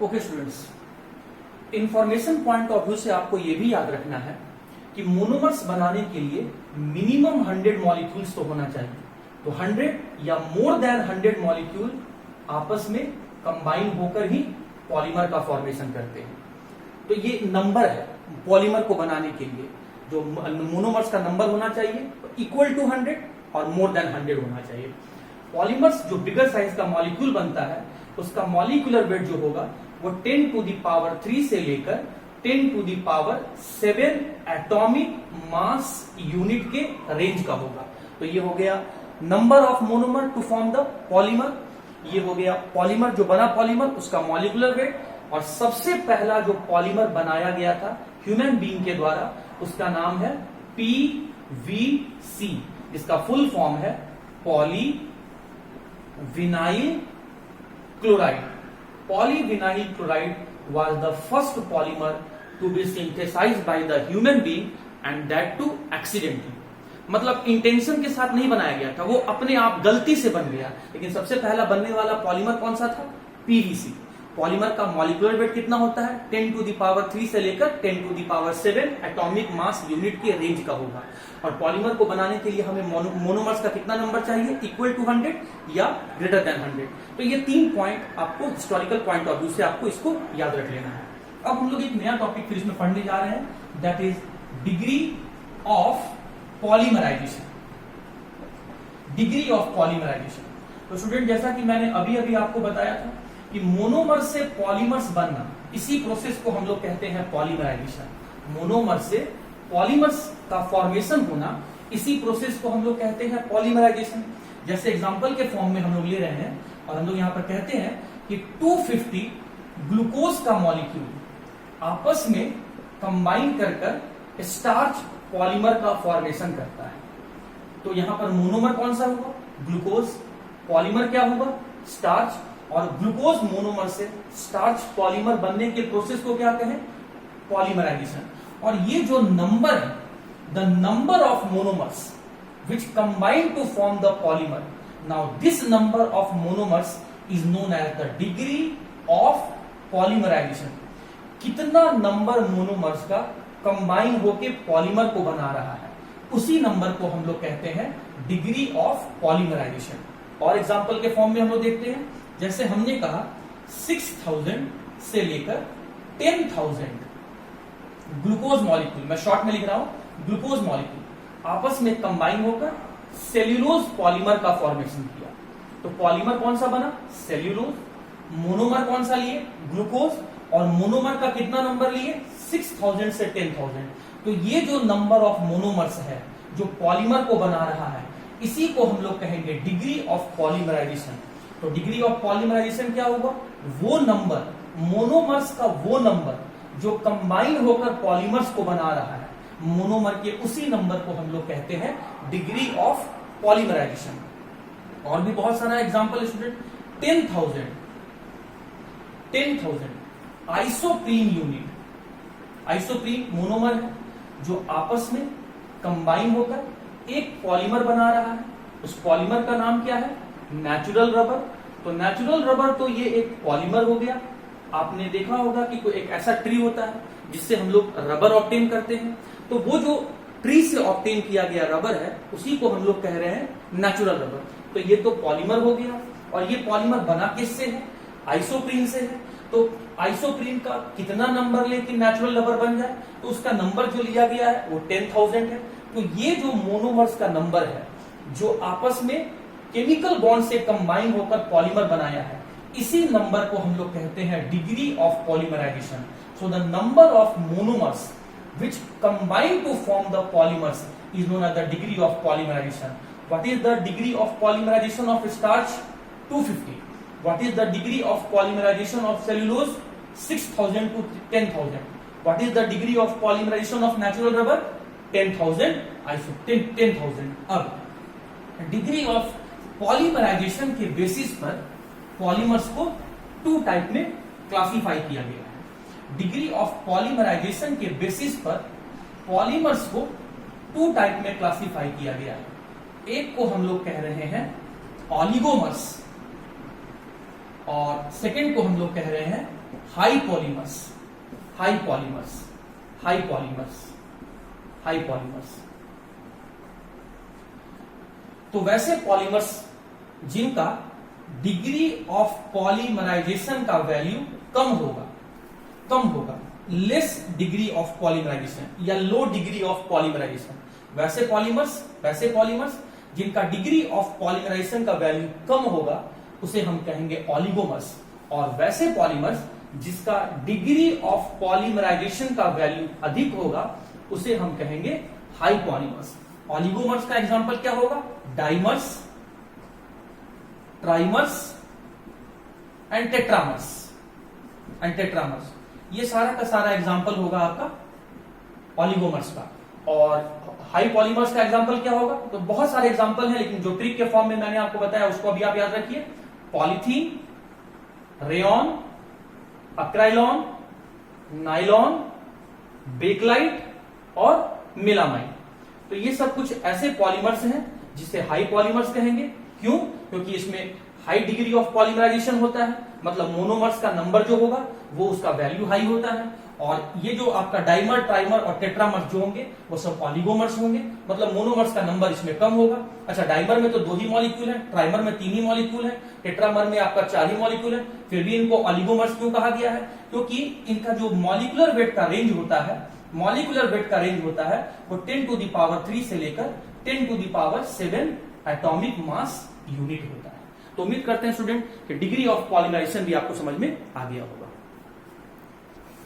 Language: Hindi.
Okay students, information point of view से आपको यह भी याद रखना है कि मोनोमर्स बनाने के लिए मिनिमम 100 मॉलिक्यूल्स तो होना चाहिए। तो 100 या मोर देन 100 मॉलिक्यूल आपस में कंबाइन होकर ही पॉलीमर का फॉर्मेशन करते हैं। तो ये नंबर है पॉलीमर को बनाने के लिए, जो मोनोमर्स का नंबर होना चाहिए इक्वल टू 100 और मोर देन 100 होना चाहिए। पॉलीमर्स जो बिगर साइज का मॉलिक्यूल बनता है उसका मॉलिक्यूलर वेट जो होगा वो 10 टू द पावर 3 से लेकर 10 to the power 7 atomic mass unit के रेंज का होगा। तो ये हो गया number of monomer to form the polymer, ये हो गया पॉलीमर जो बना पॉलीमर उसका मॉलिक्यूलर वेट। और सबसे पहला जो पॉलीमर बनाया गया था ह्यूमन बीइंग के द्वारा उसका नाम है PVC, जिसका फुल फॉर्म है polyvinyl chloride. Polyvinyl chloride was the first polymer to be synthesized by the human being and that too accidentally। मतलब इंटेंशन के साथ नहीं बनाया गया था, वो अपने आप गलती से बन गया। लेकिन सबसे पहला बनने वाला पॉलीमर कौन सा था? PVC। पॉलीमर का मॉलिक्यूलर वेट कितना होता है? 10 टू द पावर 3 से लेकर 10 to the power 7 atomic mass unit के रेंज का होगा। और पॉलीमर को बनाने के लिए हमें मोनोमर्स का कितना नंबर चाहिए? इक्वल टू 100 या ग्रेटर देन 100। तो ये 3 पॉइंट आपको हिस्टोरिकल पॉइंट ऑफ व्यू से आपको इसको याद रख लेना है। अब हम लोग एक नया टॉपिक फिर इसमें पढ़ने जा रहे हैं, that is degree of polymerisation. Degree of polymerisation. तो स्टूडेंट जैसा कि मैंने अभी अभी आपको बताया था कि मोनोमर से पॉलीमर्स बनना, इसी प्रोसेस को हम लोग कहते हैं पॉलीमराइजेशन। मोनोमर से पॉलीमर्स का फॉर्मेशन होना, इसी प्रोसेस को हम लोग कहते हैं पॉलीमराइजेशन। जैसे एग्जांपल के फॉर्म में हम लोग ले रहे हैं और हम लोग यहां पर कहते हैं कि 250 ग्लूकोज का मॉलिक्यूल आपस में कंबाइन कर स्टार्च पॉलीमर का फॉर्मेशन करता है। तो यहां पर मोनोमर कौन सा होगा? ग्लूकोज। पॉलीमर क्या होगा? स्टार्च। और ग्लूकोज मोनोमर से स्टार्च पॉलीमर बनने के प्रोसेस को क्या कहें? पॉलीमराइजेशन। और ये जो नंबर है, the number of monomers which combine to form the polymer, now this number of monomers is known as the degree of polymerisation. कितना नंबर मोनोमर्स का कंबाइन होके पॉलीमर को बना रहा है, उसी नंबर को हम लोग कहते हैं डिग्री ऑफ पॉलीमराइजेशन। और एग्जांपल के फॉर्म में हम लोग देखते हैं, जैसे हमने कहा 6000 से लेकर 10,000 ग्लूकोज मॉलिक्यूल, मैं शॉर्ट में लिख रहा हूं, ग्लूकोज मॉलिक्यूल आपस में कंबाइन होकर सेल्यूलोज पॉलीमर का फॉर्मेशन किया। तो पॉलीमर कौन सा बना? सेल्यूलोज। मोनोमर कौन सा लिए? ग्लूकोज। और मोनोमर का कितना नंबर लिए? 6000 से 10,000। तो ये जो नंबर ऑफ मोनोमर्स है जो पॉलीमर को बना रहा है, इसी को हम लोग कहेंगे डिग्री ऑफ पॉलीमराइजेशन। तो डिग्री ऑफ पॉलीमराइजेशन क्या होगा? वो नंबर, मोनोमर्स का वो नंबर जो कंबाइन होकर पॉलीमर्स को बना रहा है, मोनोमर के उसी नंबर को हम लोग कहते हैं डिग्री ऑफ पॉलीमराइजेशन। और भी बहुत सारा example student, 10,000 isoprene unit. Isoprene monomer है जो आपस में कंबाइन होकर एक पॉलीमर बना रहा है। उस पॉलीमर का नाम क्या है? Natural rubber. तो नेचुरल रबर तो ये एक पॉलीमर हो गया। आपने देखा होगा कि कोई एक ऐसा ट्री होता है जिससे हम लोग रबर ऑब्टेन करते हैं, तो वो जो ट्री से ऑब्टेन किया गया रबर है उसी को हम लोग कह रहे हैं नेचुरल रबर। तो ये तो पॉलीमर हो गया। और ये पॉलीमर बना किससे है? आइसोप्रीन से है। तो आइसोप्रीन का कितना नंबर लेके नेचुरल रबर बन जाए? तो उसका नंबर जो लिया गया है वो 10,000 है। तो ये जो मोनोमर्स का नंबर है जो आपस में केमिकल बॉन्ड से कंबाइन होकर पॉलीमर बनाया है, इसी नंबर को हम लोग कहते हैं degree of polymerization. So the number of monomers which combine to form the polymers is known as the degree of polymerization. What is the degree of polymerization of starch? 250। What is the degree of polymerization of cellulose? 6000 to 10,000. What is the degree of polymerization of natural rubber? 10,000 अब डिग्री ऑफ पॉलीमराइजेशन के बेसिस पर पॉलीमर्स को 2 टाइप में क्लासिफाई किया गया है। डिग्री ऑफ पॉलीमराइजेशन के बेसिस पर पॉलीमर्स को 2 टाइप में क्लासिफाई किया गया है। एक को हम लोग कह रहे हैं ऑलिगोमर्स और सेकेंड को हम लोग कह रहे हैं high polymers. High polymers, high polymers, high polymers. तो वैसे पॉलीमर्स जिनका डिग्री ऑफ पॉलीमराइजेशन का वैल्यू कम होगा, लेस डिग्री ऑफ पॉलीमराइजेशन या लो डिग्री ऑफ पॉलीमराइजेशन, वैसे पॉलीमर्स जिनका डिग्री ऑफ पॉलीमराइजेशन का वैल्यू कम होगा उसे हम कहेंगे ऑलिगोमर्स। और वैसे पॉलीमर्स जिसका डिग्री ऑफ पॉलीमराइजेशन का वैल्यू अधिक होगा उसे हम कहेंगे हाई पॉलीमर्स। ऑलिगोमर्स का एग्जांपल क्या होगा? Dimers, trimers and tetramers. ये सारा का सारा एग्जांपल होगा आपका ऑलिगोमर्स का। और हाई पॉलीमर्स का एग्जांपल क्या होगा? तो बहुत सारे एग्जांपल हैं, लेकिन जो ट्रिक के फॉर्म में मैंने आपको बताया उसको अभी आप याद रखिए। पॉलीथीन, रेयॉन, अक्राइलॉन, नाइलॉन, बेकलाइट और मेलामाइन। तो ये सब कुछ ऐसे पॉलीमर्स हैं जिसे हाई पॉलीमर्स कहेंगे। क्यों? क्योंकि इसमें हाई डिग्री ऑफ पॉलीमराइजेशन होता है, मतलब मोनोमर्स का नंबर जो होगा वो उसका वैल्यू हाई होता है। और ये जो आपका डाइमर, ट्राइमर और टेट्रामर्स जो होंगे वो सब ऑलिगोमर्स होंगे, मतलब मोनोमर्स का नंबर इसमें कम होगा। अच्छा, डाइमर में तो 2 ही मॉलिक्यूल है, ट्राइमर में 3 ही मॉलिक्यूल है, टेट्रामर में आपका 4 ही मॉलिक्यूल है, फिर भी इनको ऑलिगोमर्स क्यों कहा गया है? क्योंकि इनका जो मॉलिक्यूलर वेट का रेंज होता है वो 10 टू द पावर 3 से लेकर 10 to the power 7 atomic mass unit होता है। तो उम्मीद करते हैं स्टूडेंट कि डिग्री ऑफ पॉलीमराइजेशन भी आपको समझ में आ गया होगा।